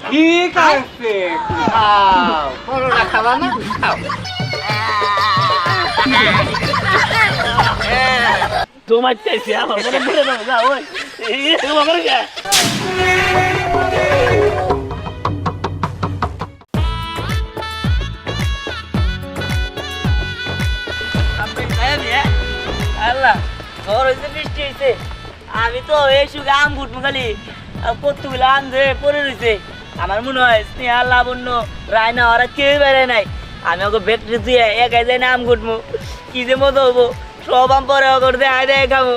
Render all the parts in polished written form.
ঠিক আছে খাও পরোটা খাবা না খাও তোমার চাইছি আমার মনে পড়ে না যা ওই আমার কে আল্লাহ তোর হয়েছে বৃষ্টি হয়েছে আমি তো এই সুখে আম ঘুটবো খালি কতগুলো আম ধরে পড়ে রয়েছে আমার মনে হয় স্নেহা লাবণ্য রায়না ওরা কেউ বেড়ে নাই আমি ওকে ব্যাটারি দিয়ে একাই যাই না আম ঘুটবো কি যে মতো হবো সব আম পরে করে দেয় দেয় খাবো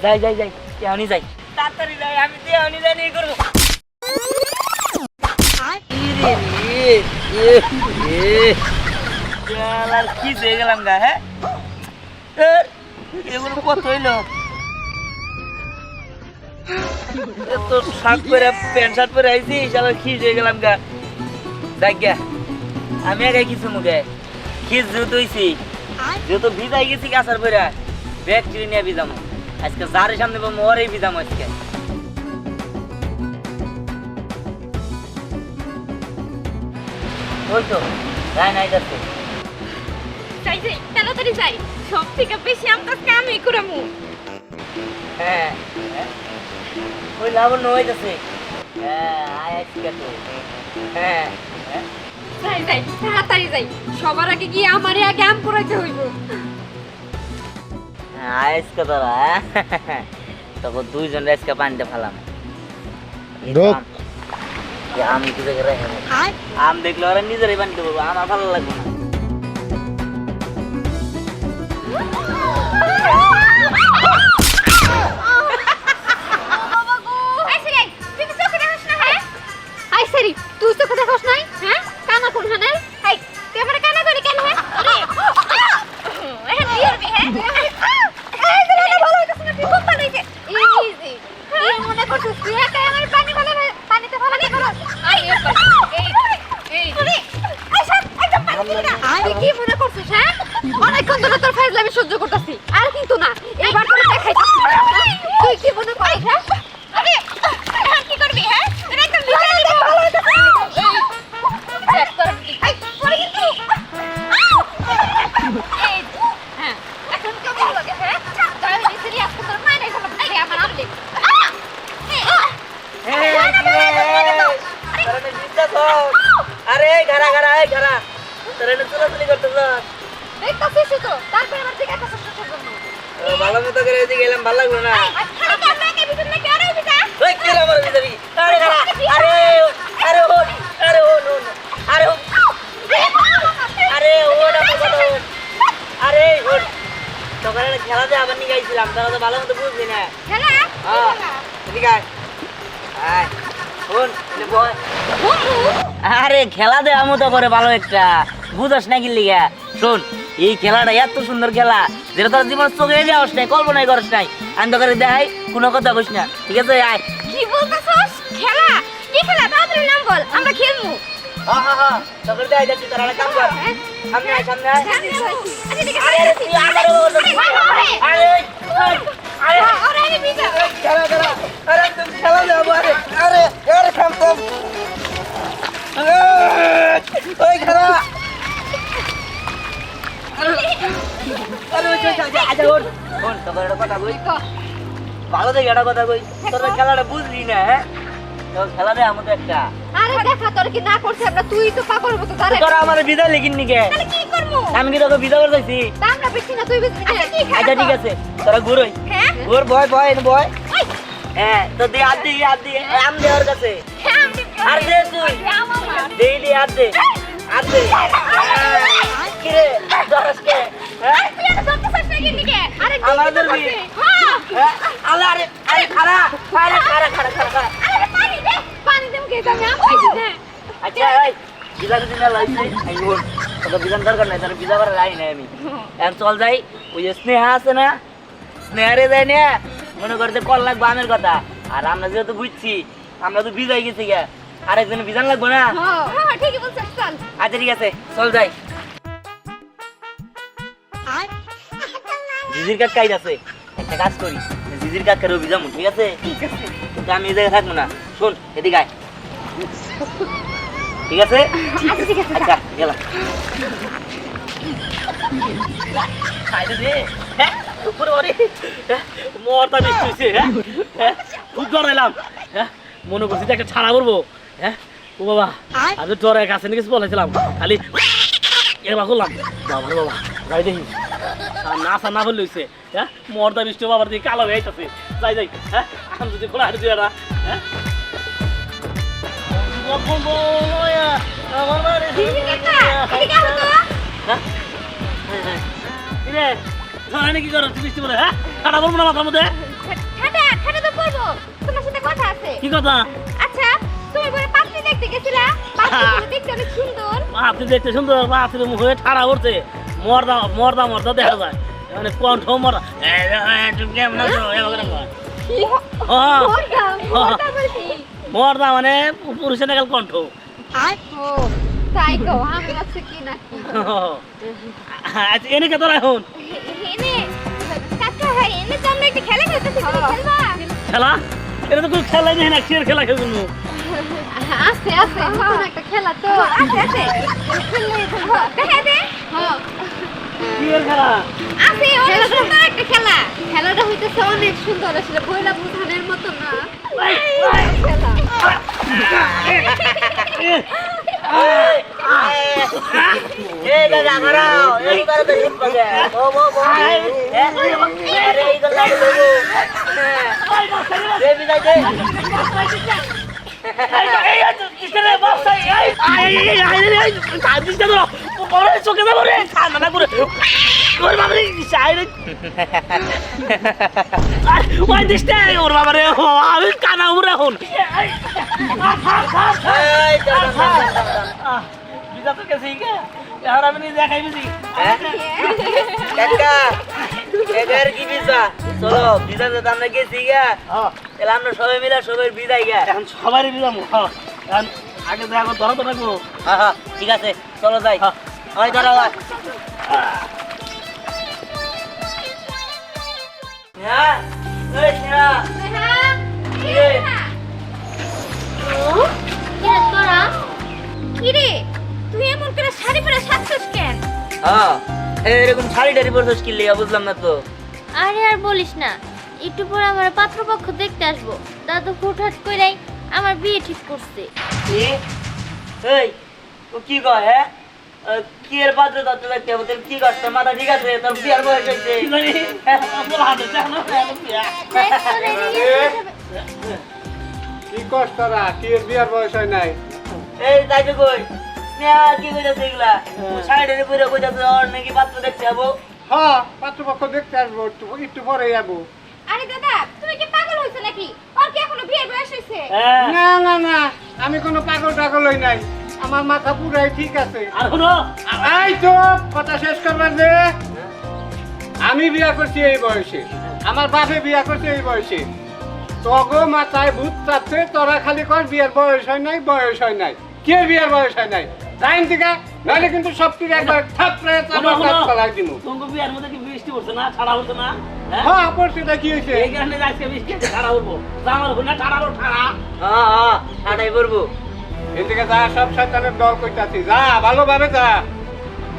যাই যাই যাই কেমনি যাই তাড়াতাড়ি যাই আমি দেওয়ানি যাই নিয়ে করবো আর কি হয়ে গেলাম গা হ্যাঁ এগুলো কত হইলো তো শার্ট পরে প্যান্ট শার্ট পরে আইছি শালা খিস হয়ে গেলাম গা দেখ গা আমি একাই কিছু মুখে খিস যেহেতু হইছি যেহেতু ভিজাই গেছি কাঁচার পরে ব্যাগ কিনে নিয়ে ভিজামো আজকে যারের সামনে পাবো ওরেই ভিজামো আজকে ওই তো রায় নাই যাচ্ছে যাই যাই তাড়াতাড়ি যাই সব থেকে বেশি আমটাকে আমি করামু হ্যাঁ ওই লাবণ্য হইতেছে হ্যাঁ আয় আজকে তো হ্যাঁ যাই যাই তাড়াতাড়ি যাই সবার আগে গিয়ে আমারে আগে আম করাইতে হইব আয় আজকে তোরা তখন দুইজন আজকে পানিতে ফেলাম আমি কি দেখে রেখে আম দেখলে ওরা নিজেরাই পানিতে বলবো আমার ভালো লাগবে না তুই তো কথা কস নাই হ্যাঁ কানা কোন হানে এই তুই আমারে কানা করি কেন হ্যাঁ আরে এ দিরবি হ্যাঁ এই দিলে ভালো হইতাছ না তুই খুব ভালো হইছে ইজি এই মনে করছিস তুই একাই আমার পানি ভালো পানিতে ভালো কি করছ এই আইসা একদম পানি দিবি না তুই কি মনে করছিস হ্যাঁ অনেকক্ষণ ধরে তোর ফাইজলামি সহ্য করতেছি আর কিন্তু না এবার তোর দেখাইছিস তুই কি মনে করিস হ্যাঁ আরে কি করবি হ্যাঁ তুই একদম ভিজে ভালো হইতাছ আরে ঘরা ঘরা এই ঘরা তোর এনে চলাচলি করতেছ এই কাছে তো তারপরে আমার দিকে একটা ছোট ছোট ভালো মতো করে এদিকে গেলাম ভালো লাগলো না আরে আপনাকে ভিতর না কেন বিটা ওই কি আমার ভিতরে আরে ঘরা আরে আরে ও আরে ও নো আরে ও আরে ও না কথা আরে ও তোকে খেলা দে আবার নিয়ে গেছিলাম তারা তো ভালো মতো বুঝলি না খেলা হ্যাঁ ঠিক আছে আয় শোন বয় আরে খেলা দে আমো তো করে ভালো একটা বুঝাস না কি লিগা শোন এই খেলাটা এত সুন্দর খেলা যেটা তোর জীবন চোখে যাওয়াস নাই কল্পনাই করস নাই আমি তো করে দেখাই কোনো কথা বলিস না ঠিক আছে আয় কি বলতাছস খেলা কি খেলা তাড়াতাড়ি নাম বল আমরা খেলবো হ্যাঁ তোকে দেখাই যাচ্ছি তোরা একটা কাম কর সামনে আয় সামনে আয় আচ্ছা ঠিক আছে আরে তুই আমার আরে আরে আরে আরে বিটা খেলা খেলা আরে তুমি খেলা যাবো আরে আরে আরে থাম থাম ওই খেলা আরে ওই আচ্ছা ওর ওর তোর একটা কথা কই ভালো দেখে একটা কথা কই তোর খেলাটা বুঝলি না হ্যাঁ তোর খেলা দে আমাদের একটা আরে দেখা তোর কি না করছিস আমরা তুই তো পাগল মতো দাঁড়াই তোরা আমার বিদায় লিখিন নি কে তাহলে কি করব আমি কি তোকে বিদায় করে দিছি আমরা বেশি না তুই বেশি আচ্ছা ঠিক আছে তোরা ঘুরোই হ্যাঁ ঘুর বয় বয় বয় হ্যাঁ তো দে আদ দে আম দে ওর কাছে হ্যাঁ আর দে তুই দে দে আদ দে কি রে দরসকে হ্যাঁ তুই এত দত্ত সাথে গিয়ে আরে আমার ধরবি হ্যাঁ আরে আরে আরে খারা আরে খারা খারা খারা আরে পানি দে মুখে আমি আম খাইছি না আচ্ছা এই বিদার দিন লাইছে আই বল তো বিদান দরকার নাই তার বিদা করে লাই নাই আমি এখন চল যাই ওই স্নেহা আছে না স্নেহারে যাই না মনে করতে কল লাগবে আমের কথা আর আমরা যেহেতু বুঝছি আমরা তো ভিজাই গেছি গা আরেকজন ভিজান লাগবে না হ্যাঁ ঠিকই বলছিস চল আচ্ছা ঠিক আছে চল যাই দিদির কাজ কাজ আছে একটা কাজ করি দিদির কাকের অভিযান ঠিক আছে ঠিক আছে কিন্তু আমি এই জায়গায় থাকবো না শোন এদিকে আয় ঠিক আছে আচ্ছা ঠিক আছে আচ্ছা গেলাম খাইতে দে হ্যাঁ উপরে ওরে মরটা বৃষ্টি হয়েছে হ্যাঁ খুব ডরাইলাম হ্যাঁ মনে করছি যে একটা ছাড়া করবো হ্যাঁ ও বাবা আমি ডরের কাছে নিয়ে কিছু বলেছিলাম খালি এবার করলাম বাবা রে বাবা যাই দেখি আর না বললে হয়েছে হ্যাঁ মরদা বৃষ্টি বাবার দিকে কালো হয়ে যাইতেছে যাই যাই হ্যাঁ আমি যদি খোলা হাঁটে দিয়ে না হ্যাঁ কি করো বৃষ্টি বলে হ্যাঁ ঠান্ডা বলবো না মাথার মধ্যে ঠান্ডা ঠান্ডা তো পড়বো তোমার সাথে কথা আছে কি কথা আচ্ছা তুমি বলে পাত্রী দেখতে গেছিলা পাত্রী দেখতে অনেক সুন্দর আপনি দেখতে সুন্দর পাত্রের মুখে ঠাড়া উঠছে মর্দা দেখা যায় মানে কণ্ঠ মরা কেমন মর্দা মানে পুরুষের নাগাল কণ্ঠ ও তাই কো আমি আছে কি না আচ্ছা এনে কে তোরা এখন এনে কাকা ভাই এনে তো আমরা একটা খেলা খেলতেছি খেলবা খেলা এটা তো কোনো খেলাই নেই না কিসের খেলা খেলবো আছে নতুন একটা খেলা তো আছে খেললে দেখা দে হ্যাঁ কিসের খেলা আছে অনেক সুন্দর একটা খেলা খেলাটা হইতেছে অনেক সুন্দর আসলে বইলা বুঝানোর মতো না খেলা এই দাদা মারাও এই করে তো ঠিক পাবে ও আরে এই গল্লা বলবো এই বিদায় দে এই কিসের বাপ এই কাজিস তো বড় চোখে না বলে খানা না করে ওর বাবা রে সাইরে ওই দিশতে ওর বাবা রে আমি কানা উড়ে এখন এই বিজা তো কেসে কি আর আমি দেখাই বুঝি কাকা এগার কি বিজা চলো বিজা তো আমরা গেছি গা তাহলে আমরা সবাই মিলে সবাই বিদায় গা এখন সবাই বিদাম এখন আগে দেখো ধরো তো রাখবো হ্যাঁ ঠিক আছে চলো যাই ওই ধরো হ্যাঁ এই ছেড়া কিরে তুই এমন করে শাড়ি পরে সাজছিস কেন হ্যাঁ এরকম শাড়ি টাড়ি পরছিস কি লিয়া বুঝলাম না তো আরে আর বলিস না একটু পরে আমার পাত্রপক্ষ দেখতে আসবো দাদু হুটহাট কইরাই আমার বিয়ে ঠিক করছে এই ও কি কয় হ্যাঁ কি এর পাত্র তত্ত্ব দেখতে হবে তোর কি করছে মাথা ঠিক আছে তোর বিয়ার বয়স হয়েছে কি কষ্ট তোরা কি এর বিয়ার বয়স হয় নাই এই তাই তো কই স্নেহা কি কইতাছে এগুলা শাড়ি টাড়ি পরে কইতাছে ওর নাকি পাত্র দেখতে যাবো হ্যাঁ পাত্রপক্ষ দেখতে আসবো একটু পরে যাবো আরে দাদা তুমি কি পাগল হইছো নাকি ওর কি এখনো বিয়ের বয়স হইছে না আমি কোনো পাগল টাগল হই নাই আমার মাথা পুরাই ঠিক আছে আর হলো এই তো কথা শেষ করবার যে আমি বিয়া করছি এই বয়সে আমার বাপে বিয়া করছে এই বয়সে তগো মাথায় ভূত চাচ্ছে তোরা খালি কর বিয়ের বয়স হয় নাই কে বিয়ের বয়স হয় নাই টাইম থেকে নাহলে কিন্তু সব কিছু একবার থাপড়ে চালাই দিব তোমার বিয়ার মধ্যে কি বৃষ্টি পড়ছে না ছাড়া হচ্ছে না হ্যাঁ পড়ছেটা কি হয়েছে এই কারণে আজকে বৃষ্টি ছাড়া উঠবো আমার হুনা ছাড়া হ্যাঁ ছাড়াই পড়বো এদিকে যা সব শয়তানের দল কইতাছি যা ভালোভাবে যা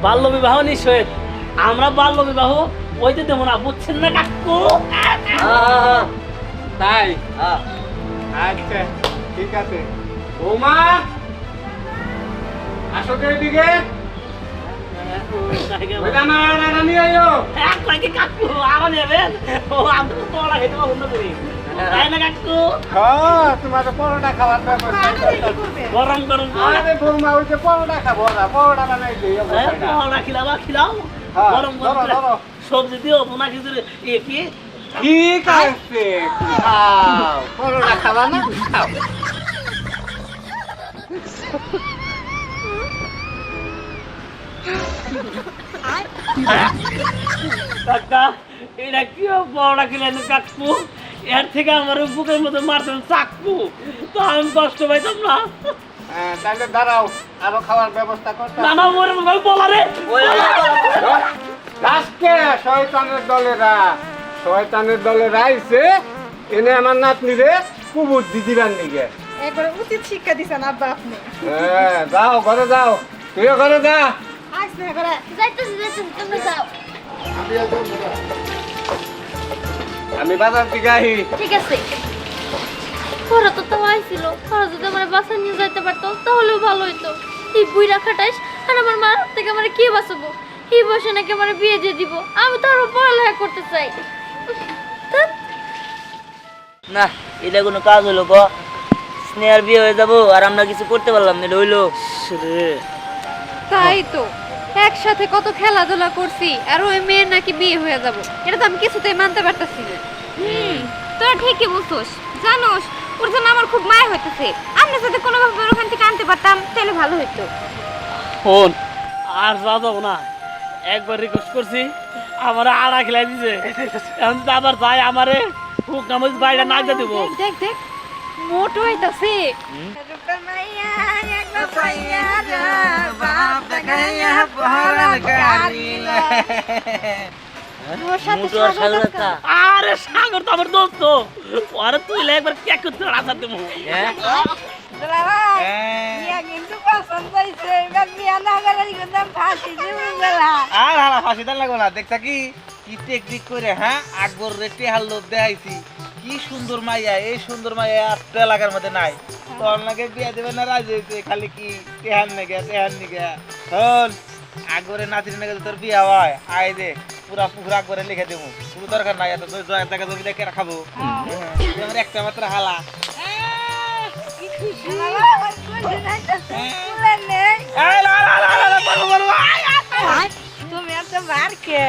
বাল্য বিবাহ নিষেধ আমরা বাল্য বিবাহ ওইতে দেবো না বুঝছেন না কাকু তাই আচ্ছা ঠিক আছে বৌমা আসো তো এদিকে কাকু আমার নেবেন ও আমি তো পড়া খেতে পাবো না করি তাই না কাকু তোমার পরোটা খাওয়ার ব্যবস্থা গরম গরম আরে বৌমা ওই যে পরোটা খাবো না পরোটা বানাই দিই পরোটা খিলাও গরম গরম সবজি দিও বোনা খিচুড়ি কি ঠিক আছে খাও পরোটা খাবা না খাও কাকা এটা কি পরোটা খিলানো কাকু এর থেকে আমার বুকের মধ্যে মারতেন চাকু তো আমি কষ্ট পাইতাম না তাহলে দাঁড়াও আরো খাওয়ার ব্যবস্থা করতে নানা মোরে বলা রে আজকে শয়তানের দলেরা শয়তানের দলে রাইছে এনে আমার নাতনিরে কুবুর দিদিবার নিগে। একবারে উচিত শিক্ষা দিছেন আব্বা আপনি। হ্যাঁ যাও ঘরে যাও, তুইও ঘরে যা। আইস না করে যাইতেছি তোমরা যাও। আমি বাজার থেকে আহি। ঠিক আছে, ওরা তো তাও আইছিল, ওরা যদি আমার বাসা নিয়ে যাইতে পারতো তাহলেও ভালো হইতো। এই বুইরা খাটাইস আর আমার মার হাত থেকে আমার কে বাঁচাবো? এই বসে নাকি আমার বিয়ে দিয়ে দিব, আমি তো আরো পড়ালেখা করতে চাই। ধ্যাৎ। না এটা কোনো কাজ হলো ক? স্নেহার বিয়ে হয়ে যাবো আর আমরা কিছু করতে পারলাম না, এটা হইলো রে। তাই তো একসাথে কত খেলাধুলা করছি আর ওই মেয়ের নাকি বিয়ে হয়ে যাব, এটা তো আমি কিছুতেই মানতে পারতাছি না। তোরা ঠিকই বলছোস, জানোস ওর জন্য আমার খুব মায়া হইতেছে। আমরা যদি কোনোভাবে ওখান থেকে আনতে পারতাম তাহলে ভালো হতো। ফোন আর যা যাবো না, একবার রিকোয়েস্ট করছি আমার আড়া খেলাই দিছে, এখন তো আবার যাই আমারে হুক নাম বাইরে না দিয়ে দেবো। দেখ দেখ দেখ মোটো হইতাছে। ওর সাথে মুটু আর সাগর কাকা। আরে সাগর তো আমার দোস্ত, আরে তুই একবার কেক করতে রাজা দেবো। হ্যাঁ আর হালা ফাঁসি দেন লাগো না, দেখছা কি কি টেকনিক করে, হ্যাঁ আকবর রেটে হাল লোভ দেখাইছি, কি সুন্দর মাইয়া, এই সুন্দর মাইয়া আটটা এলাকার মধ্যে নাই। তোর নাকি বিয়া দেবে না রাজি হয়েছে, খালি কি তেহান নেগে শোন আকবরের নাতির নাকি তোর বিয়া হয় আয় দে, পুরা পুকুর আকবরে লিখে দেবো, পুরো দরকার নাই, এত জায়গা জমি দেখে রাখাবো। আমার একটা মাত্র হালা তুমি এত বার কে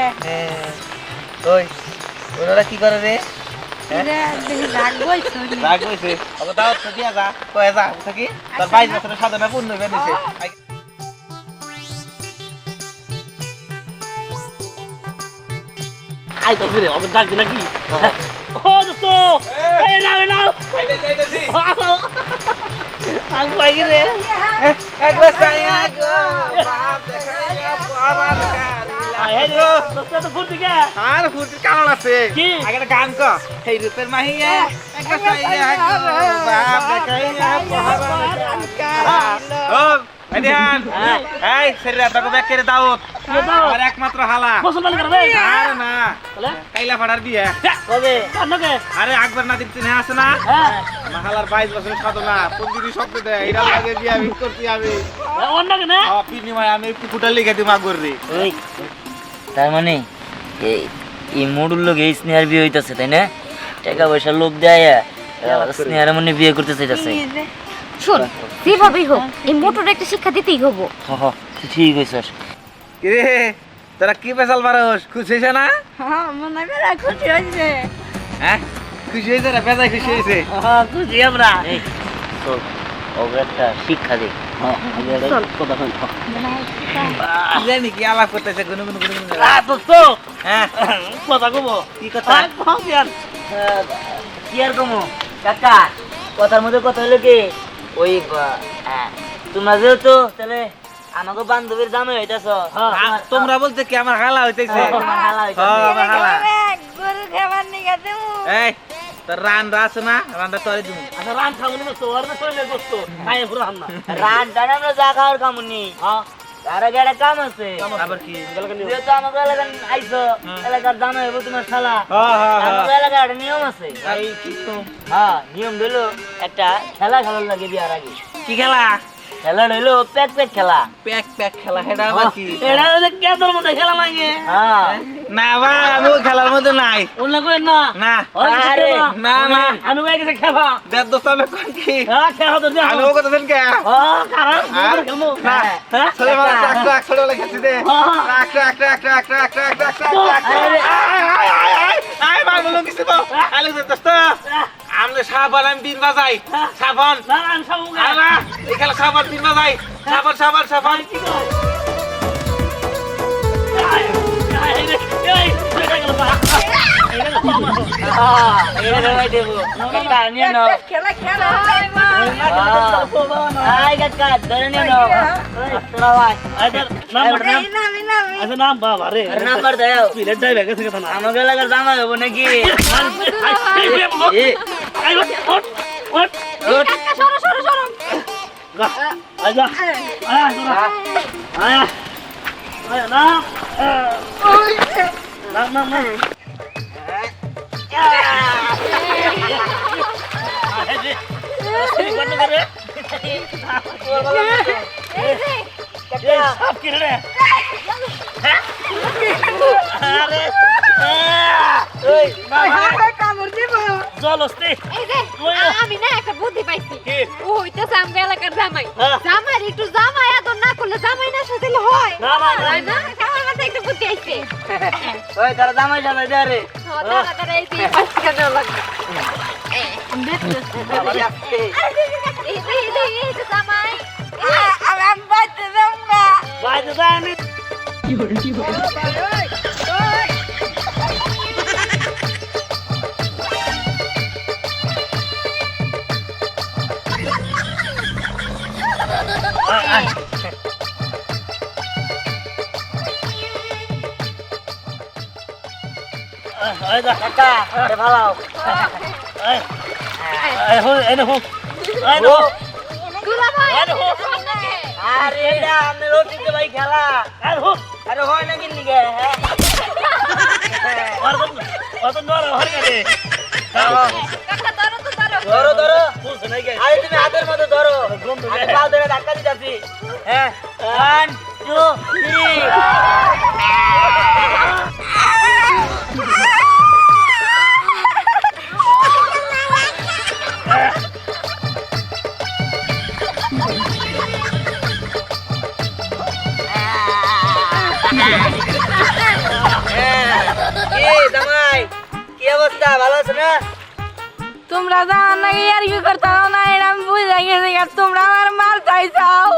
ওই ওনারা কি করে রে? রাগ বলছো রাগ হয়েছে ওকে দাওয়াত তো দিয়া যা, কয়ে যা থাকি তোর 22 বছরের সাধনা পূর্ণ হয়ে গেছে। আই তো ফিরে ওকে ডাকবি নাকি? ও দোস্ত এই নাও নাও আং পাই রে। একবার সাইয়া গো বাপ দেখাইয়া পরার আয় রে দোস্ত তো ফুটি কে আর ফুটির কারণ আছে কি? আগে একটা গান কর, এই রূপের মাহিয়া একবার সাইয়া গো বাপ দেখাইয়া পরার। ও এদিহান এই সেরা তোকে ব্যাক করে দাওত আর একমাত্র হালা মুসলমান করবে আর না বলে কাইলা ফাড়ার বিয়ে কবে? কান্নকে আরে আকবর নাতির চিনে আছে না, হ্যাঁ আমার হালার 22 বছরের সাধনা প্রতিদিন স্বপ্ন দেয় এরা লাগে বিয়ে আমি করছি আমি অন্যকে না বিনিময় আমি পুকুরটা লিখে দিব আকবর রে। ওই তার মানে এই মোড়ুর লোক এই স্নেহার বিয়ে হইতাছে তাই না? টাকা পয়সার লোক দেয় স্নেহার মনে বিয়ে করতে চাইতাছে। শোন যেভাবেই হোক এই মোটর একটা শিক্ষা দিতেই হবো। তুই ঠিক হয়েছিস। কিরে তোরা কি পেশাল পারস, খুশি হয়েছে না? হ্যাঁ মনে হয় খুশি হয়েছে। হ্যাঁ খুশি হয়েছে না, বেজায় খুশি হয়েছে। খুশি আমরা এই চল ওকে একটা শিক্ষা দে। কথা শুন জানি কি আলাপ করতেছে গুনু গুনু গুনু গুনু। দোস্ত হ্যাঁ কথা কব কি কথা? কি আর কমো কাকা, কথার মধ্যে কথা হলো কি ওই তোমরা যেহেতু তাহলে আমাকে বান্ধবীর দামে হইতাছ, তোমরা বলতে কি আমার হালা হইতেছে? তোমার হালা হইতাছে। আমার হালা গরু খাবার নিয়ে দেবো। এই তোর রান আছে না, রানটা তোরে দিমু। আচ্ছা রান খাবো না তো আর না চলে দোস্ত খাই পুরো হামনা রাত জানে আমরা যা খাওয়ার কামুনি, হ্যাঁ তার আগে একটা কাম আছে। আবার কি? যেহেতু আমাকে এলাকার আইছো, এলাকার দামে হইব তোমার শালা, হ্যাঁ আমাকে এলাকার একটা নিয়ম আছে। এই কি তো হ্যাঁ নিয়ম হইলো একটা খেলা খেলার লাগে বিয়ার আগে। কি খেলা? খেলা হইলো প্যাক প্যাক খেলা। প্যাক প্যাক খেলা, এটা আবার কি? এটা হচ্ছে কেদর মধ্যে খেলা লাগে হ্যাঁ না বা আমি ওই খেলার মধ্যে নাই। অন্য কই না না আরে, না না আমি কই গেছে খেলা দেড় দোস্ত আমি কোন কি হ্যাঁ খেলা তো আমি ও কথা শুন কে ও কারণ খেলবো না হ্যাঁ ছোট মারা ট্রাক ট্রাক ছোট লাগে খেতে দে truck truck truck truck truck truck truck truck আই মার বলো কিছু বল আলে দোস্ত আমনে সাবান আমি দিন বাজাই সাবান না আমি সব আলা এই খেলা সাবান দিন বাজাই সাবান সাবান সাবান কি কই এই গেল বা এটা ভাই দেবো কাকা নিয়ে নাও। খেলা খেলা আই কাকা ধরে নিয়ে নাও। তোরা ভাই আচ্ছা নাম বাবা রে আরে নাম্বার দাও প্লেট যাইবে গেছে কথা না আমাকে এলাকার জামাই হবো নাকি কাকা সরো সরো সরো এই যে আমি না একটা বুদ্ধি পাইছি ও হইতাছে আমগো এলাকার জামাই জামাই একটু জামাই আদর না করলে জামাই না সাথে হয় হয় না আমার মাথায় একটা বুদ্ধি আইছে ওই তারা জামাই জামাই দে রে দাঁড়া দাঁড়া এই যে পাঁচ কেন লাগবে এই যে জামাই আমি বাচ্চা যাবো বাইরে যায়নি কাকা আরে ভালো দুলা ভাই আরে এটা আমি রোটিতে ভাই খেলা আরে হয় না কিনি গে কাকা ধরো তো ধরো ধরো ধরো আরে তুমি হাতের মধ্যে ধরো আমি পা ধরে ধাক্কা দিতেছি হ্যাঁ 1 2 জামাই কি অবস্থা ভালো আছো না তোমরা জানো না আর কি করতে না এটা আমি বুঝে গেছি আর তোমরা আমার মাল চাইছাও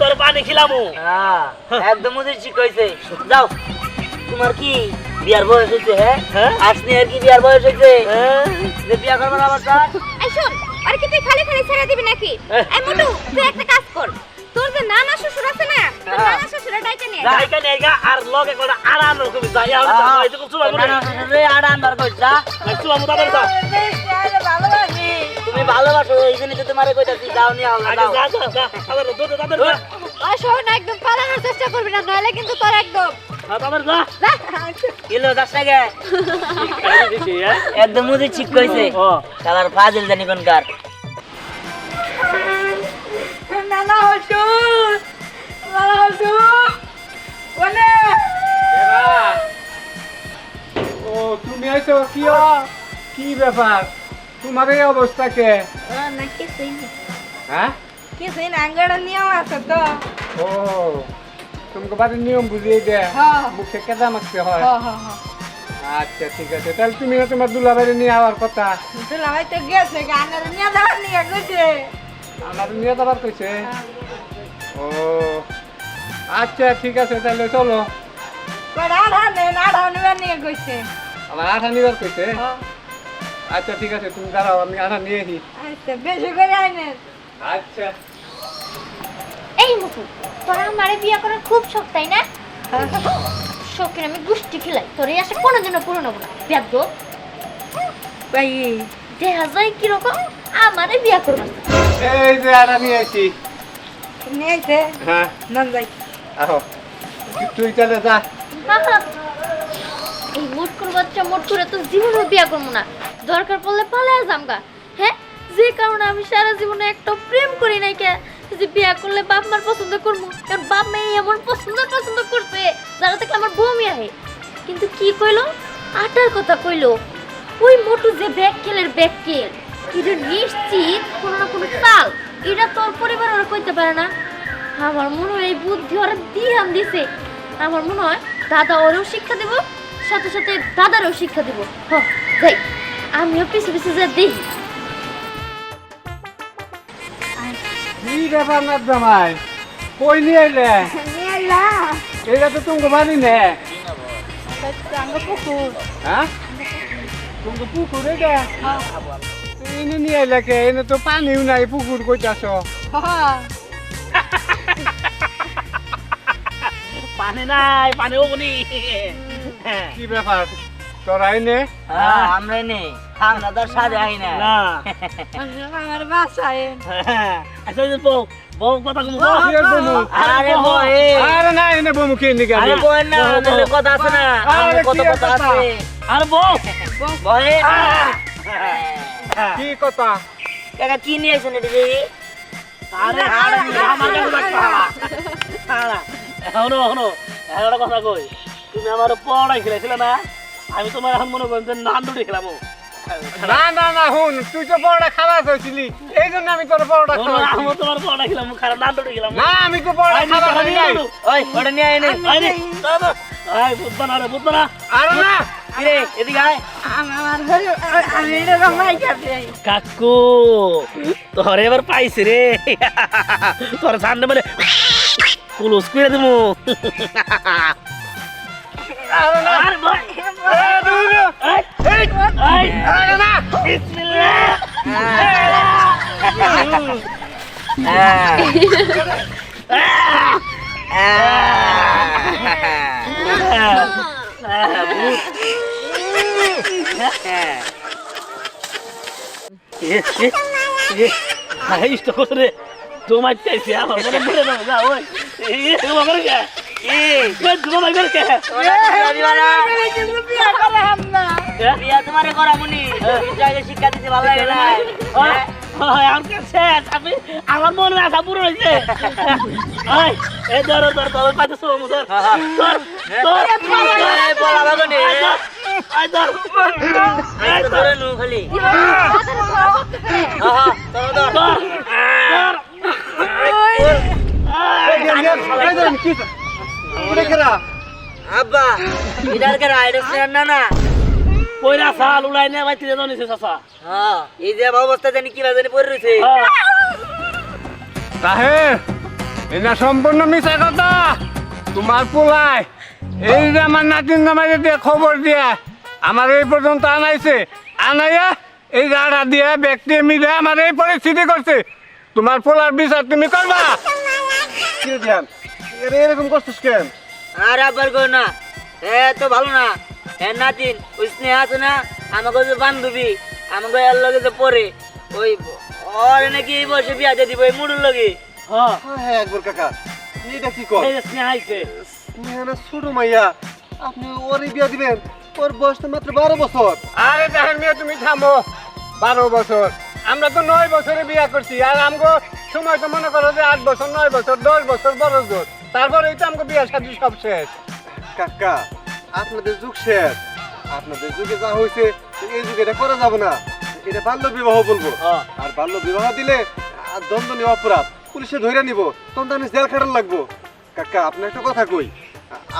তোর পানি খিলামু একদম ওদের ঠিক হয়েছে যাও তোমার কি বিয়ার বয়স হয়েছে হ্যাঁ আসনি আর কি বিয়ার বয়স হয়েছে যে বিয়া করবো না আবার এই শোন আর কি তুই খালি খালি ছেড়ে দিবি নাকি এই মোটু তুই একটা কাজ কর তোর যে নানা শ্বশুর আছে না তোর নানা শ্বশুরে ডাইকে নিয়ে যা যাইকা নেগা আর লগে কোনা আরাম রকম যাই আর যাইতে কো চুলা রে আড়ান বার কইছা চুলা মুদা বেরতা ভালোবাসি তুমি ভালোবাসো এই জন্য তো তোমারে কইতাছি যাও নিয়ে আও আগে যাও যা যা যা আবার দুধ দাদা যা ওই শোন একদম পালানোর চেষ্টা করবি না নইলে কিন্তু তোর একদম দাদা যা কিলো 10 টাকা একদম মুদি ঠিক কইছে শালার ফাজিল জানি কোনকার নানা হসুর নানা হসুর বলে ও তুমি আইছো কি ব্যাপার তোমার এই অবস্থা কে না কিছুই না হ্যাঁ কিছুই না আঙ্গারা নিয়ম আছে তো ও তোমাকে বাড়ির নিয়ম বুঝিয়ে দে হ্যাঁ। মুখে কেদা মাখতে হয় হ হ হ আচ্ছা ঠিক আছে তাহলে তুমি না তোমার দুলাবাড়ি নিয়ে আওয়ার কথা তোলা ভাই তো গেছে গানের নিয়ে যাওয়ার নিয়ে গেছে আমার নিয়ে যাবার কইছে ও আচ্ছা ঠিক আছে তাহলে চলো আড়া নেবার নিয়ে গেছে আমার আঠা নিবার কইছে আচ্ছা ঠিক আছে তুমি দাঁড়াও আমি আঠা নিয়ে আসি আচ্ছা বেশি করে আইনে আচ্ছা এই মুকু তোরা আমারে বিয়ে করার খুব শখ তাই না শখের আমি গুষ্টি খেলাই তোর এই আশা কোনোদিনও পূরণ হবো না ব্যাগ ভাই দেখা যায় কিরকম আমারে বিয়ে করবো এই যে আঠা নিয়ে আসি নিয়ে আইছে হ্যাঁ নন যাই আহো তুই চলে যা এই মোটকুর বাচ্চা মোট করে তো জীবনও বিয়ে করবো না দরকার পড়লে পালায় যামগা হ্যাঁ যে কারণে আমি সারা জীবনে একটা প্রেম করি নাই কে যে বিয়ে করলে বাপ মার পছন্দ করবো কারণ বাপ মাই এমন পছন্দ করছে যারা থেকে আমার বমি আহে কিন্তু কি কইলো আটার কথা কইলো ওই মোটু যে ব্যাককেলের ব্যাককেল এটা নিশ্চিত কোনো না কোনো তাল এটা তোর পরিবার ওরা কইতে পারে না আমার মনে হয় এই বুদ্ধি ওরা দিহান দিছে আমার মনে হয় দাদা ওরেও শিক্ষা দেব সাথে সাথে দাদারও শিক্ষা দেব যাই আমিও পিছু পিছু যা দেখি কি ব্যাপার না জামাই কই নিয়ে এলে নিয়ে আইলা এটা তো তুমি বাড়ি নে আঙ্গ পুকুর হ্যাঁ তুমি পুকুরে গে এনে নিয়ে এলাকে এনে তো পানিও নাই পুকুর কইতাছ পানি নাই পানি ওগুনি কি ব্যাপার তোরা এনে আমরা নেই আমরা তো সাথে আই না না আমার বাসায় আচ্ছা বউ বউ কথা কম কি আর বমু? আরে বই আরে না এনে বমু কে নিকে আরে বই না নাহলে কথা আছে না আরে আমার কত কি কথা কথা? আছে আর বউ বই কি কথা কাকা কি নিয়ে আইছেন এটা দেখি আরে আমার কাছে হালা হনো হনো একটা কথা কই তুমি আমার পড়াই খেলেছিলে না আমি তোমার এখন মনে করেন যে নান্দুটি খেলামো না না না হুন তুই তো বড়টা খারাপ হয়েছিলি এই জন্য আমি তোর বড়টা খাওয়াইছি। আমি তোমার পড়া খেলাম খারাপ নান্দুটি খেলাম না আমি তো বড়টা খারাপ হই নাই ওই ওটা নিয়ে আয় নে বুঝবা না রে বুঝবা না আরে না কিরে এদিকে আয় আমার আমি এরকম মাই খাচ্ছি কাকু তোর এবার পাইছি রে তোর সামনে মানে কুলুস করে দেবো আরে না আর ভাই আরে দুইলো আরে না ইষ্ট করছে রে তোমার চাইছি আমার মনে মরে না যা ওই তোমার কে তোমার কে বিয়া তোমারে করা মুনি জায়গায় শিক্ষা দিতে ভালো লাগে না আমার মনে আশা পুরো হয়েছে এই ধর ধর ধর পাইতে সোমু ধর ধর ধর বলা বাগনি ধর ধরে নু খালি ধর ধর আব্বা ইদার কে রাইড না না পয়রা সাল উলাই না ভাই তিরে জানিস চাচা হ্যাঁ এই যে অবস্থা জানি কি জানি পড়ে রইছে তাহের এটা সম্পূর্ণ মিছা কথা তোমার পোলায় এই যে আমার নাতির নামাজে দিয়ে খবর দিয়ে আমার এই পর্যন্ত আনাইছে আনাইয়া এই রাড়া দিয়ে ব্যক্তি মিলে আমার এই পরিস্থিতি করছে তোমার পোলার বিচার তুমি করবা কি ধ্যান এরকম করছিস কেন আর আবার কই না এ তো ভালো না এ নাতিন ওই স্নেহ আছে না আমাকে যে বান্ধবী আমাকে এর লগে যে পড়ে ওই ওর নাকি এই বয়সে বিয়া দিয়ে দিব এই মুড়ুর লগে হ্যাঁ হ্যাঁ একবার কাকা এটা কি কর এই স্নেহ আইছে স্নেহানা ছোট মাইয়া আপনি ওরই বিয়া দিবেন ওর বয়স তো মাত্র 12 বছর আরে দেখেন মেয়ে তুমি থামো 12 বছর আমরা তো 9 বছরে বিয়া করছি আর আমগো সময় তো মনে করো যে 8 বছর 9 বছর 10 বছর বড় জোর তারপরেই তো আমগো বিয়া শাদী সব শেষ কাকা আপনাদের যুগ শেষ আপনাদের যুগে যা হয়েছে এই যুগে এটা করা যাবে না এটা বাল্য বিবাহ বলবো হ্যাঁ। আর বাল্য বিবাহ দিলে দণ্ডনীয় অপরাধ পুলিশে ধরে নিব তখন তো আমি জেল খাটার লাগবো কাকা আপনার একটা কথা কই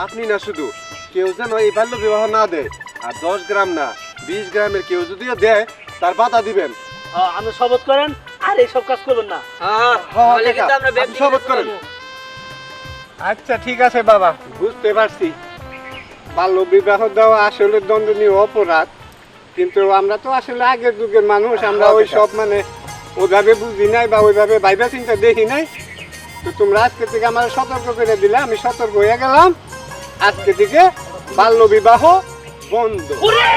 আপনি না শুধু কেউ যেন এই বাল্য বিবাহ না দেয় আর 10 গ্রাম না 20 গ্রামের কেউ যদিও দেয় তার বাধা দিবেন আপনি শপথ করেন আর এই সব কাজ করবেন না হ্যাঁ হ্যাঁ, বলে কিন্তু কাকা, আমরা আপনি ব্যক্তি শপথ করেন। আচ্ছা ঠিক আছে বাবা বুঝতে পারছি বাল্য বিবাহ দেওয়া আসলে দণ্ডনীয় অপরাধ কিন্তু আমরা তো আসলে আগের যুগের মানুষ আমরা ওই সব মানে ওইভাবে বুঝি নাই বা ওইভাবে ভাইবা চিন্তা দেখি নাই তো তোমরা আজকে থেকে আমার সতর্ক করে দিলে আমি সতর্ক হয়ে গেলাম আজকে থেকে বাল্য বিবাহ বন্ধ ওরে